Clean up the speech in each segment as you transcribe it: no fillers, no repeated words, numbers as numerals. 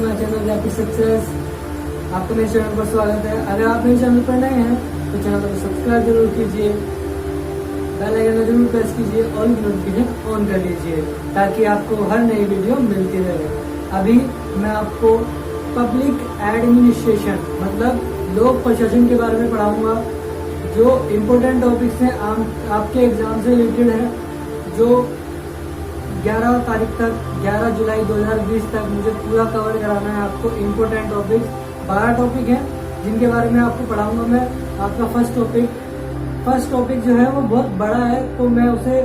My channel happy success. आपको मेरे channel पर स्वागत है। अगर आप मेरे चैनल पर नए हैं तो चैनल को सब्सक्राइब जरूर कीजिए, बेल आइकन जरूर प्रेस कीजिए और नोटिफिकेशन ऑन कर लीजिए ताकि आपको हर नई वीडियो मिलती रहे। अभी मैं आपको पब्लिक एडमिनिस्ट्रेशन मतलब लोक प्रशासन के बारे में पढ़ाऊंगा। जो इम्पोर्टेंट टॉपिक्स हैं आपके एग्जाम से रिलेटेड है, जो 11 तारीख तक 11 जुलाई 2020 तक मुझे पूरा कवर कराना है। आपको इम्पोर्टेंट टॉपिक्स 12 टॉपिक हैं जिनके बारे में आपको पढ़ाऊंगा मैं। आपका फर्स्ट टॉपिक जो है वो बहुत बड़ा है, तो मैं उसे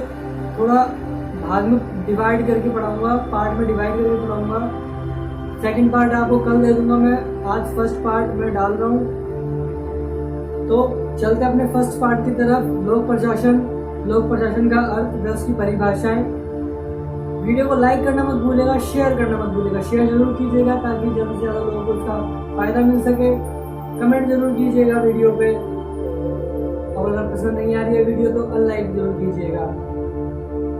थोड़ा भाग में डिवाइड करके पढ़ाऊंगा, पार्ट में डिवाइड करके पढ़ाऊंगा। सेकंड पार्ट आपको कल दे दूंगा मैं, आज फर्स्ट पार्ट मैं डाल रहा हूँ। तो चलते अपने फर्स्ट पार्ट की तरफ। लोक प्रशासन का अर्थ व उसकी परिभाषाएं। वीडियो को लाइक करना मत भूलेगा, शेयर करना मत भूलेगा। शेयर जरूर कीजिएगा ताकि ज़्यादा से ज़्यादा लोगों को इसका फायदा मिल सके। कमेंट जरूर कीजिएगा वीडियो पे, और अगर पसंद नहीं आ रही है वीडियो तो अनलाइक जरूर कीजिएगा।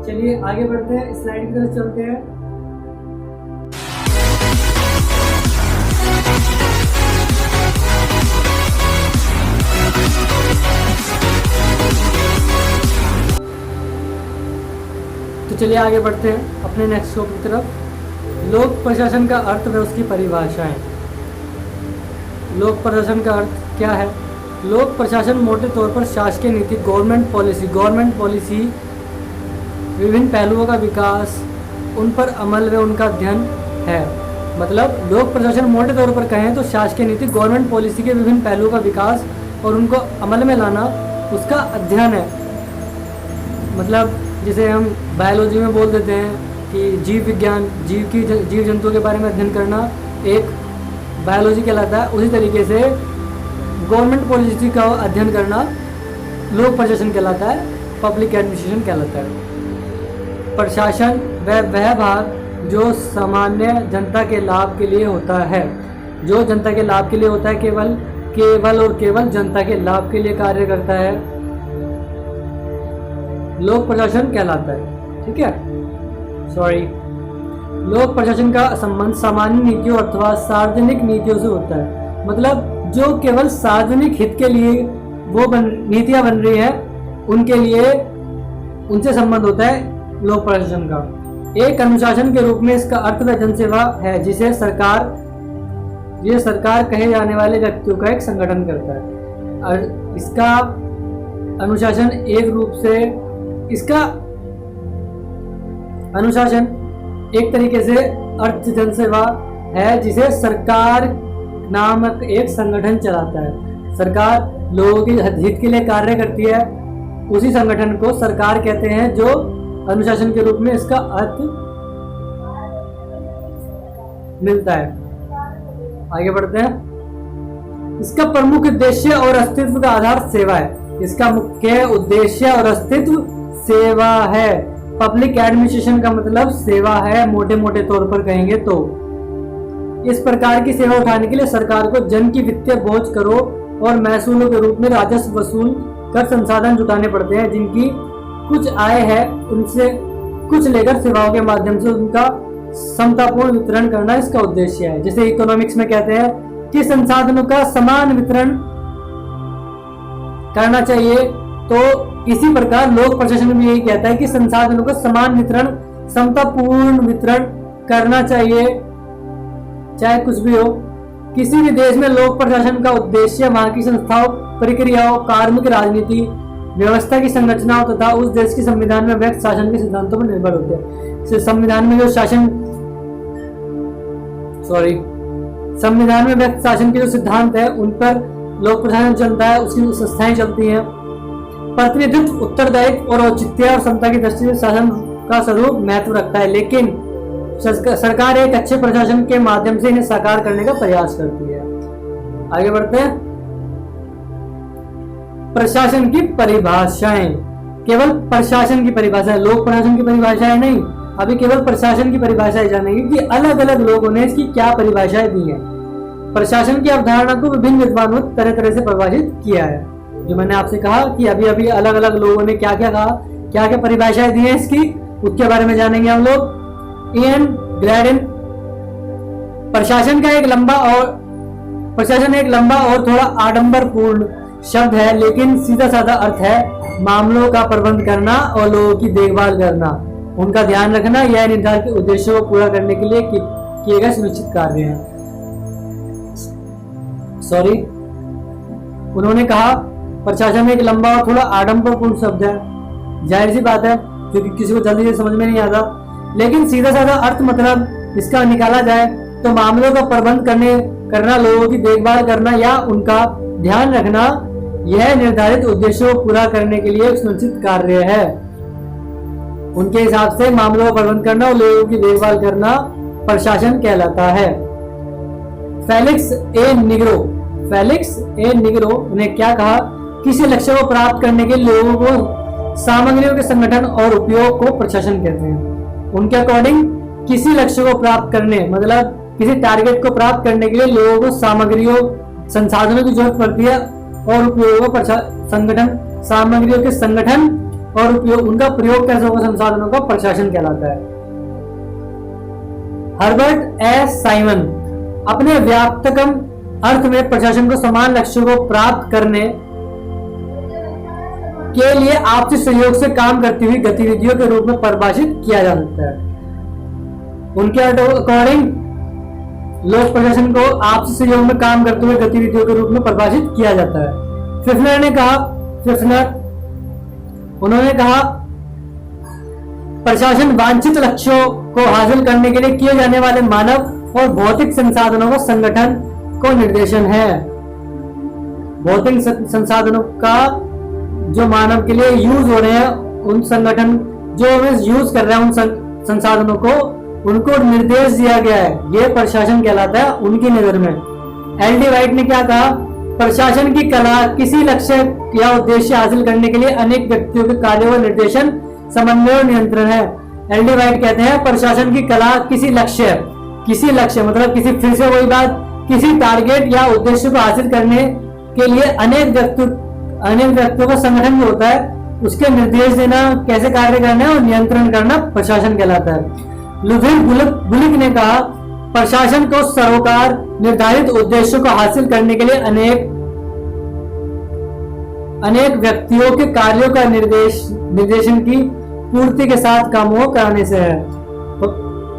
चलिए आगे बढ़ते हैं, स्लाइड की तरफ चलते हैं। तो चलिए आगे बढ़ते हैं अपने नेक्स्ट टॉपिक की तरफ। लोक प्रशासन का अर्थ व उसकी परिभाषाएं। लोक प्रशासन का अर्थ क्या है? लोक प्रशासन मोटे तौर पर शासकीय नीति, गवर्नमेंट पॉलिसी, विभिन्न पहलुओं का विकास, उन पर अमल व उनका अध्ययन है। मतलब लोक प्रशासन मोटे तौर पर कहें तो शासकीय नीति, गवर्नमेंट पॉलिसी के विभिन्न पहलुओं का विकास और उनको अमल में लाना, उसका अध्ययन है। मतलब जिसे हम बायोलॉजी में बोल देते हैं कि जीव विज्ञान, जीव जंतुओं के बारे में अध्ययन करना एक बायोलॉजी कहलाता है। उसी तरीके से गवर्नमेंट पॉलिसी का अध्ययन करना लोक प्रशासन कहलाता है, पब्लिक एडमिनिस्ट्रेशन कहलाता है। प्रशासन वह भाग जो सामान्य जनता के लाभ के लिए होता है, जो जनता के लाभ के लिए होता है, केवल जनता के लाभ के लिए कार्य करता है, लोक प्रशासन कहलाता है। ठीक है, लोक प्रशासन का संबंध सामान्य नीतियों अथवा सार्वजनिक नीतियों से होता है। मतलब जो केवल सार्वजनिक हित के लिए वो नीतियां बन रही हैं, उनके लिए उनसे संबंध होता है लोक प्रशासन का। एक अनुशासन के रूप में इसका अर्थ व जनसेवा है, जिसे सरकार कहे जाने वाले व्यक्तियों का एक संगठन करता है। और इसका अनुशासन एक रूप से, इसका अनुशासन एक तरीके से अर्थ जनसेवा है, जिसे सरकार नामक एक संगठन चलाता है। सरकार लोगों के हित के लिए कार्य करती है, उसी संगठन को सरकार कहते हैं, जो अनुशासन के रूप में इसका अर्थ मिलता है। आगे बढ़ते हैं। इसका प्रमुख उद्देश्य और अस्तित्व का आधार सेवा है। इसका मुख्य उद्देश्य और अस्तित्व सेवा है। पब्लिक एडमिनिस्ट्रेशन का मतलब सेवा है, मोटे मोटे तौर पर कहेंगे तो। इस प्रकार की सेवा उठाने के लिए सरकार को जन की वित्तीय बोझ, करों और महसूलों के रूप में राजस्व वसूल कर संसाधन जुटाने पड़ते हैं, जिनकी कुछ आय है उनसे कुछ लेकर सेवाओं के माध्यम से उनका समतापूर्ण वितरण करना इसका उद्देश्य है। जैसे इकोनॉमिक्स में कहते हैं कि संसाधनों का समान वितरण करना चाहिए, तो इसी प्रकार लोक प्रशासन भी यही कहता है कि संसाधनों का समान वितरण, समतापूर्ण वितरण करना चाहिए, चाहे कुछ भी हो। किसी भी देश में लोक प्रशासन का उद्देश्य वहां की संस्थाओं, प्रक्रियाओं, कार्मिक, राजनीति व्यवस्था की संरचनाओं तथा उस देश के संविधान में व्यक्त शासन के सिद्धांतों पर निर्भर होते हैं। संविधान में व्यक्त शासन के जो सिद्धांत है उन पर लोक प्रशासन चलता है, उसकी संस्थाएं चलती हैं। प्रतिनिधित्व, उत्तरदायित्व और औचित्य और समता की दृष्टि से शासन का स्वरूप महत्व रखता है, लेकिन सरकार एक अच्छे प्रशासन के माध्यम से इन्हें साकार करने का प्रयास करती है। आगे बढ़ते हैं। प्रशासन की परिभाषाएं। केवल प्रशासन की परिभाषा है, लोक प्रशासन की परिभाषाएं नहीं। अभी केवल प्रशासन की परिभाषाएं जानेंगे कि अलग अलग लोगों ने इसकी क्या परिभाषाएं दी हैं। प्रशासन की अवधारणा को विभिन्न विद्वानों ने तरह तरह से परिभाषित किया है। जो मैंने आपसे कहा कि अभी अभी अलग अलग लोगों ने क्या क्या कहा, क्या क्या परिभाषाएं दी है इसकी, उसके बारे में जानेंगे हम लोग। इयन ग्लैडन प्रशासन एक लंबा और थोड़ा आडंबरपूर्ण शब्द है, लेकिन सीधा साधा अर्थ है मामलों का प्रबंध करना और लोगों की देखभाल करना, उनका ध्यान रखना, यह निर्धारित उद्देश्यों को पूरा करने के लिए किए गए सुनिश्चित कार्य हैं। उन्होंने कहा प्रशासन एक लंबा और थोड़ा आडंबरपूर्ण शब्द है, जाहिर सी बात है क्योंकि किसी को जल्दी से समझ में नहीं आता, लेकिन सीधा साधा अर्थ मतलब इसका निकाला जाए तो मामलों का प्रबंध करना, लोगों की देखभाल करना या उनका ध्यान रखना, यह निर्धारित उद्देश्यों को पूरा करने के लिए एक सुनिश्चित कार्य है। उनके हिसाब से मामलों का प्रबंध करना और लोगों की देखभाल करना प्रशासन कहलाता है। फेलिक्स ए निग्रो ने क्या कहा, किसी लक्ष्य को प्राप्त करने के लिए लोगों को सामग्रियों के संगठन और उपयोग को प्रशासन कहते हैं। उनके अकॉर्डिंग किसी लक्ष्य को प्राप्त करने मतलब किसी टारगेट को प्राप्त करने के लिए लोगों को सामग्रियों संसाधनों की जरूरत पड़ती है और उपयोग सामग्रियों के संगठन और उपयोग, उनका प्रयोग कैसे होगा संसाधनों का प्रशासन कहलाता है। हर्बर्ट एस साइमन अपने व्यापकम अर्थ में प्रशासन को समान लक्ष्यों को प्राप्त करने के लिए आपसी सहयोग से काम करती हुई गतिविधियों के रूप में परिभाषित किया जा सकता है। उनके अकॉर्डिंग लोक प्रशासन को आपसी सहयोग में काम करते हुए गतिविधियों के रूप में परिभाषित किया जाता है। उन्होंने कहा प्रशासन वांछित लक्ष्यों को हासिल करने के लिए किए जाने वाले मानव और भौतिक संसाधनों का संगठन को निर्देशन है। भौतिक संसाधनों का जो मानव के लिए यूज हो रहे हैं, उन संगठन जो यूज कर रहे हैं उन संसाधनों को, उनको निर्देश दिया गया है, यह प्रशासन कहलाता है उनकी नजर में। एल.डी. वाइट ने क्या कहा, प्रशासन की कला किसी लक्ष्य या उद्देश्य हासिल करने के लिए अनेक व्यक्तियों के कार्यों का निर्देशन, समन्वय और नियंत्रण है। एल.डी. वाइट कहते हैं प्रशासन की कला किसी लक्ष्य मतलब फिर से वही बात, किसी टारगेट या उद्देश्य को हासिल करने के लिए अनेक व्यक्तियों का संगठन जो होता है उसके निर्देश देना, कैसे कार्य करना और नियंत्रण करना प्रशासन कहलाता है। लुथिर बुलिक ने कहा प्रशासन को सरोकार निर्धारित उद्देश्यों को हासिल करने के लिए अनेक व्यक्तियों के कार्यों का निर्देशन की पूर्ति के साथ कामों कराने से है।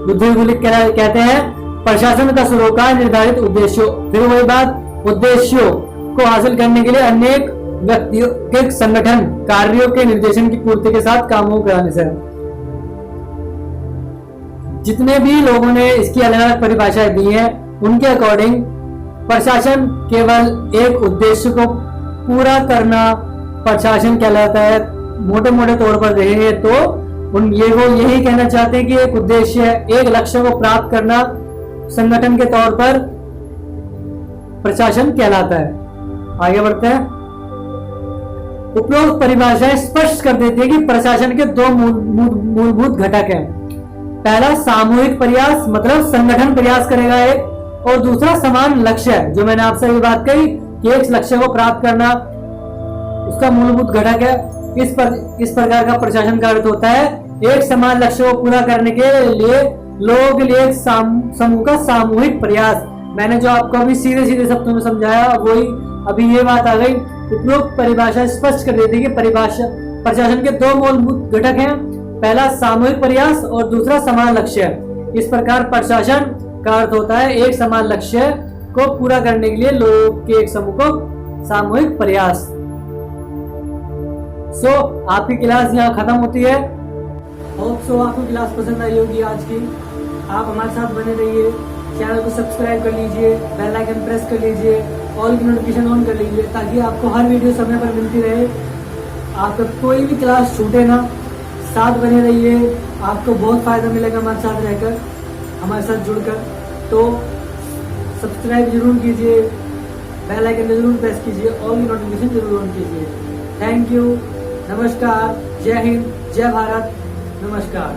लुथिर बुलिक कहते हैं प्रशासन का सरोकार निर्धारित उद्देश्यों को हासिल करने के लिए अनेक व्यक्तियों के संगठन कार्यों के निर्देशन की पूर्ति के साथ कामों कराने से है। जितने भी लोगों ने इसकी अलग अलग परिभाषाएं दी हैं, उनके अकॉर्डिंग प्रशासन केवल एक उद्देश्य को पूरा करना प्रशासन कहलाता है। मोटे मोटे तौर पर देखेंगे तो वो यही कहना चाहते हैं कि एक उद्देश्य है, एक लक्ष्य को प्राप्त करना संगठन के तौर पर प्रशासन कहलाता है। आगे बढ़ते हैं। उपरोक्त परिभाषाएं स्पष्ट कर देती है कि प्रशासन के दो मूलभूत घटक हैं। पहला सामूहिक प्रयास मतलब संगठन प्रयास करेगा एक, और दूसरा समान लक्ष्य है, जो मैंने आपसे ये बात कही कि एक लक्ष्य को प्राप्त करना उसका मूलभूत घटक है। इस प्रकार का प्रशासन का अर्थ होता है एक समान लक्ष्य को पूरा करने के लिए लोगों के लिए एक समूह का सामूहिक प्रयास। मैंने जो आपको अभी सीधे सीधे शब्दों में समझाया वही अभी ये बात आ गई। उपरोक्त परिभाषा स्पष्ट कर देती है कि प्रशासन के दो मूलभूत घटक हैं, पहला सामूहिक प्रयास और दूसरा समान लक्ष्य। इस प्रकार प्रशासन का अर्थ होता है एक समान लक्ष्य को पूरा करने के लिए लोगों के एक समूह को सामूहिक प्रयास। आपकी क्लास यहाँ खत्म होती है। होप आपको क्लास पसंद आई होगी आज की। आप हमारे साथ बने रहिए, चैनल को सब्सक्राइब कर लीजिए, बेल आइकन प्रेस कर लीजिए, ऑल की नोटिफिकेशन ऑन कर लीजिए ताकि आपको हर वीडियो समय पर मिलती रहे, आपका कोई भी क्लास छूटे ना। साथ बने रहिए, आपको बहुत फायदा मिलेगा हमारे साथ रहकर, हमारे साथ जुड़कर। तो सब्सक्राइब जरूर कीजिए, बेल आइकन जरूर प्रेस कीजिए, ऑल की नोटिफिकेशन जरूर ऑन कीजिए। थैंक यू, नमस्कार, जय हिंद, जय भारत, नमस्कार।